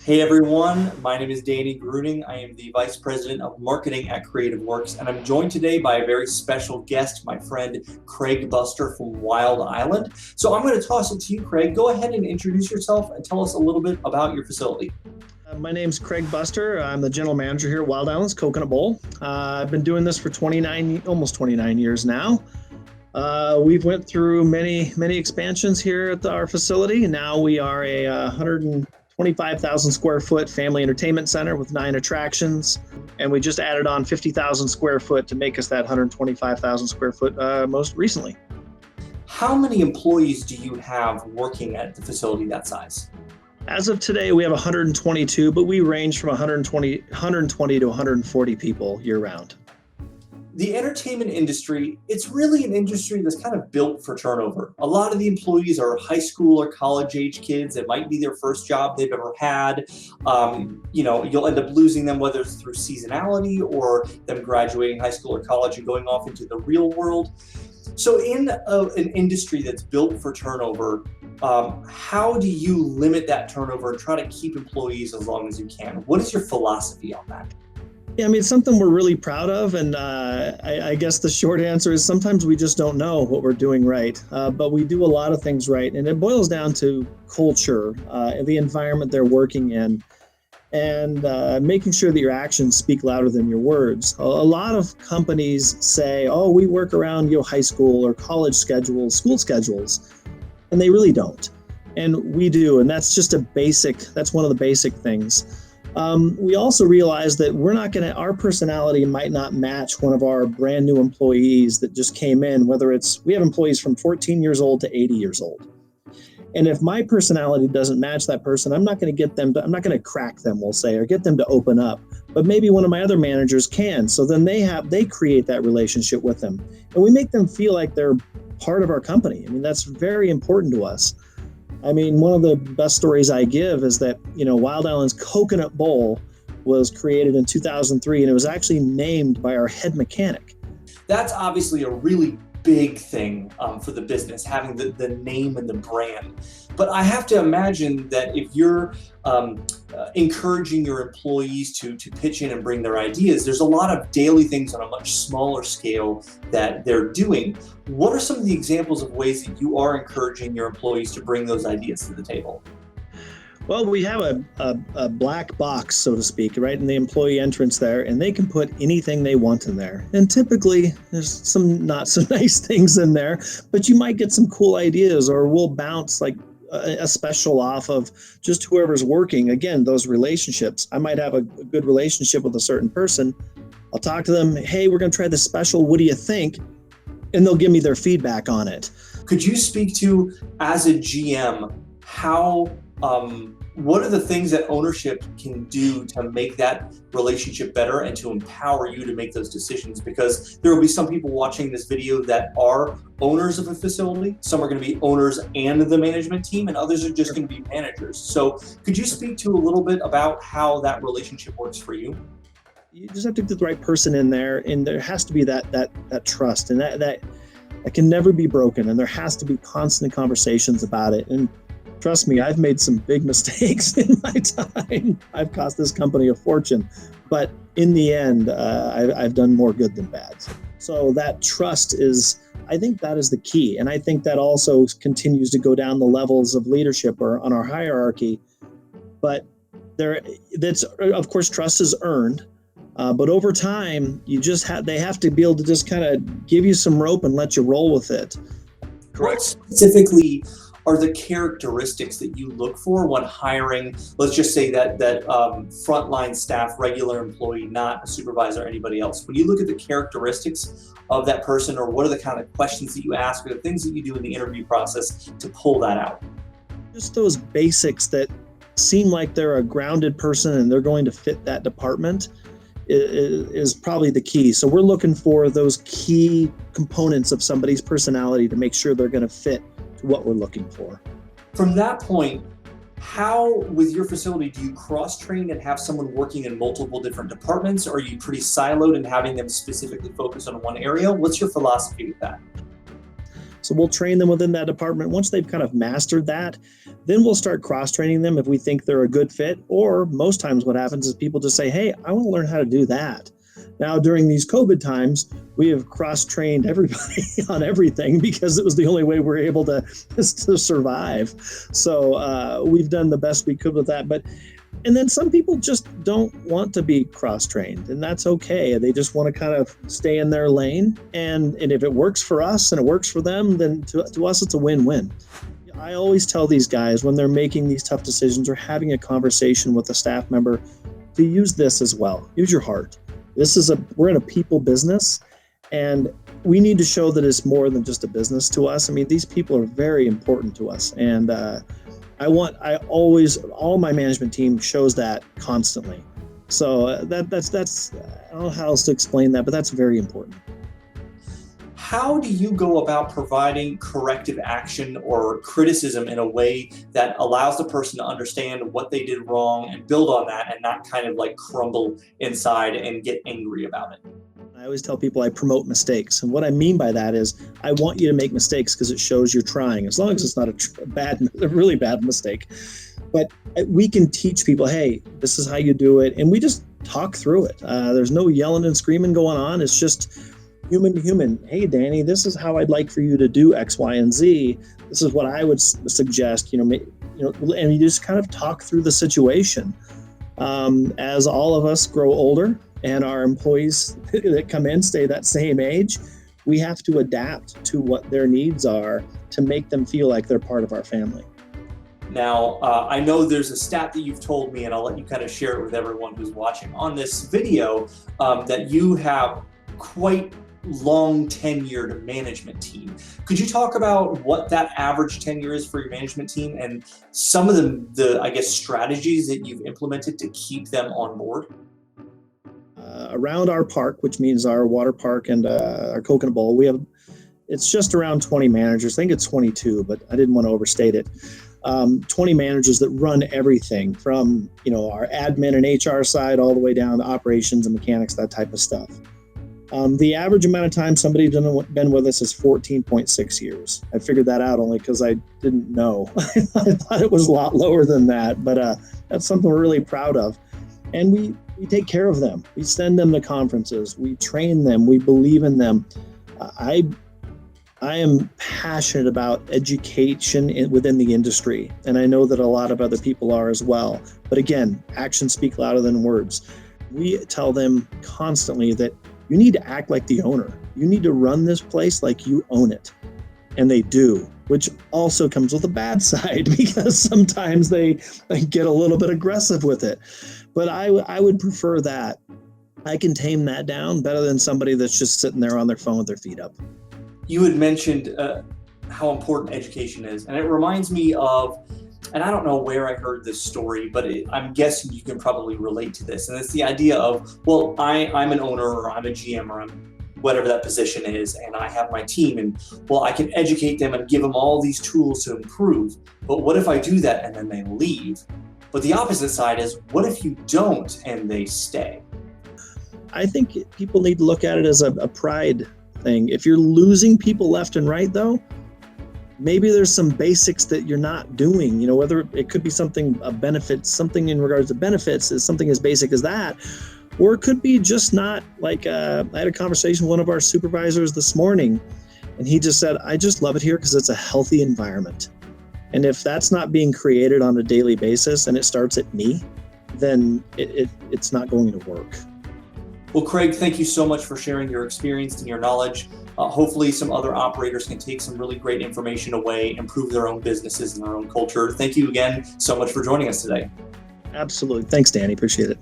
Hey everyone, my name is Danny Gruning. I am the Vice President of Marketing at Creative Works, and I'm joined today by a very special guest, my friend Craig Buster from Wild Island. So I'm going to toss it to you, Craig. Go ahead and introduce yourself and tell us a little bit about your facility. My name's Craig Buster. I'm the general manager here at Wild Island's Coconut Bowl. I've been doing this for almost 29 years now. We've went through many expansions here at our facility. Now we are a 125,000 square foot family entertainment center with 9 attractions, and we just added on 50,000 square foot to make us that 125,000 square foot most recently. How many employees do you have working at the facility that size? As of today, we have 122, but we range from 120 to 140 people year round. The entertainment industry, it's really an industry that's kind of built for turnover. A lot of the employees are high school or college age kids. It might be their first job they've ever had. You'll end up losing them, whether it's through seasonality or them graduating high school or college and going off into the real world. So in an industry that's built for turnover, how do you limit that turnover and try to keep employees as long as you can? What is your philosophy on that? Yeah, I mean, it's something we're really proud of. And I guess the short answer is sometimes we just don't know what we're doing right. But we do a lot of things right. And it boils down to culture, the environment they're working in, and making sure that your actions speak louder than your words. A lot of companies say, oh, we work around high school or college schedules, school schedules, and they really don't. And we do. And that's just that's one of the basic things. We also realize that our personality might not match one of our brand new employees that just came in, we have employees from 14 years old to 80 years old. And if my personality doesn't match that person, I'm not going to crack them, we'll say, or get them to open up. But maybe one of my other managers can. So then they create that relationship with them. And we make them feel like they're part of our company. I mean, that's very important to us. I mean, one of the best stories I give is that, Wild Island's Coconut Bowl was created in 2003, and it was actually named by our head mechanic. That's obviously a really big thing for the business, having the name and the brand. But I have to imagine that if you're encouraging your employees to pitch in and bring their ideas, there's a lot of daily things on a much smaller scale that they're doing. What are some of the examples of ways that you are encouraging your employees to bring those ideas to the table? Well, we have a black box, so to speak, right in the employee entrance there, and they can put anything they want in there. And typically, there's some not so nice things in there, but you might get some cool ideas, or we'll bounce like a special off of just whoever's working. Again, those relationships. I might have a good relationship with a certain person. I'll talk to them. Hey, we're going to try this special. What do you think? And they'll give me their feedback on it. Could you speak to, as a GM, what are the things that ownership can do to make that relationship better and to empower you to make those decisions? Because there will be some people watching this video that are owners of a facility. Some are going to be owners and the management team, and others are just going to be managers. So could you speak to a little bit about how that relationship works for you? You just have to get the right person in there, and there has to be that trust, and that can never be broken, and there has to be constant conversations about it. And trust me, I've made some big mistakes in my time. I've cost this company a fortune, but in the end, I've done more good than bad. So that trust I think that is the key. And I think that also continues to go down the levels of leadership or on our hierarchy. But of course, trust is earned. But over time, they have to be able to just kind of give you some rope and let you roll with it. Correct. Specifically, are the characteristics that you look for when hiring, let's just say that frontline staff, regular employee, not a supervisor or anybody else? When you look at the characteristics of that person, or what are the kind of questions that you ask, or the things that you do in the interview process to pull that out? Just those basics that seem like they're a grounded person and they're going to fit that department is probably the key. So we're looking for those key components of somebody's personality to make sure they're going to fit to what we're looking for. From that point, how, with your facility, do you cross-train and have someone working in multiple different departments? Or are you pretty siloed and having them specifically focus on one area? What's your philosophy with that? So we'll train them within that department. Once they've kind of mastered that, then we'll start cross-training them if we think they're a good fit. Or most times what happens is people just say, hey, I want to learn how to do that. Now, during these COVID times, we have cross-trained everybody on everything because it was the only way we were able to survive. So we've done the best we could with that. And then some people just don't want to be cross-trained, and that's okay. They just want to kind of stay in their lane. And if it works for us and it works for them, then to us, it's a win-win. I always tell these guys when they're making these tough decisions or having a conversation with a staff member to use this as well. Use your heart. We're in a people business, and we need to show that it's more than just a business to us. I mean, these people are very important to us, and all my management team shows that constantly. So that's I don't know how else to explain that, but that's very important. How do you go about providing corrective action or criticism in a way that allows the person to understand what they did wrong and build on that and not kind of like crumble inside and get angry about it? I always tell people I promote mistakes. And what I mean by that is I want you to make mistakes because it shows you're trying, as long as it's not a really bad mistake. But we can teach people, hey, this is how you do it. And we just talk through it. There's no yelling and screaming going on. It's just human to human. Hey, Danny, this is how I'd like for you to do X, Y, and Z. This is what I would suggest, and you just kind of talk through the situation. As all of us grow older and our employees that come in stay that same age, we have to adapt to what their needs are to make them feel like they're part of our family. Now, I know there's a stat that you've told me, and I'll let you kind of share it with everyone who's watching on this video, that you have quite long tenured management team. Could you talk about what that average tenure is for your management team and some of the I guess, strategies that you've implemented to keep them on board? Around our park, which means our water park and our Coconut Bowl, it's just around 20 managers. I think it's 22, but I didn't want to overstate it. 20 managers that run everything from, our admin and HR side all the way down to operations and mechanics, that type of stuff. The average amount of time somebody's been with us is 14.6 years. I figured that out only because I didn't know. I thought it was a lot lower than that, but that's something we're really proud of. And we take care of them. We send them to conferences. We train them. We believe in them. I am passionate about education within the industry, and I know that a lot of other people are as well. But again, actions speak louder than words. We tell them constantly that you need to act like the owner. You need to run this place like you own it. And they do, which also comes with a bad side because sometimes they get a little bit aggressive with it. But I would prefer that. I can tame that down better than somebody that's just sitting there on their phone with their feet up. You had mentioned how important education is, and it reminds me of, and I don't know where I heard this story, but I'm guessing you can probably relate to this. And it's the idea of, well, I'm an owner or I'm a GM or I'm whatever that position is, and I have my team, and well, I can educate them and give them all these tools to improve. But what if I do that and then they leave? But the opposite side is, what if you don't and they stay? I think people need to look at it as a pride thing. If you're losing people left and right, though, maybe there's some basics that you're not doing, whether it could be something something in regards to benefits is something as basic as that, or it could be just not like, I had a conversation with one of our supervisors this morning, and he just said, I just love it here because it's a healthy environment. And if that's not being created on a daily basis and it starts at me, then it's not going to work. Well, Craig, thank you so much for sharing your experience and your knowledge. Hopefully some other operators can take some really great information away, improve their own businesses and their own culture. Thank you again so much for joining us today. Absolutely. Thanks, Danny. Appreciate it.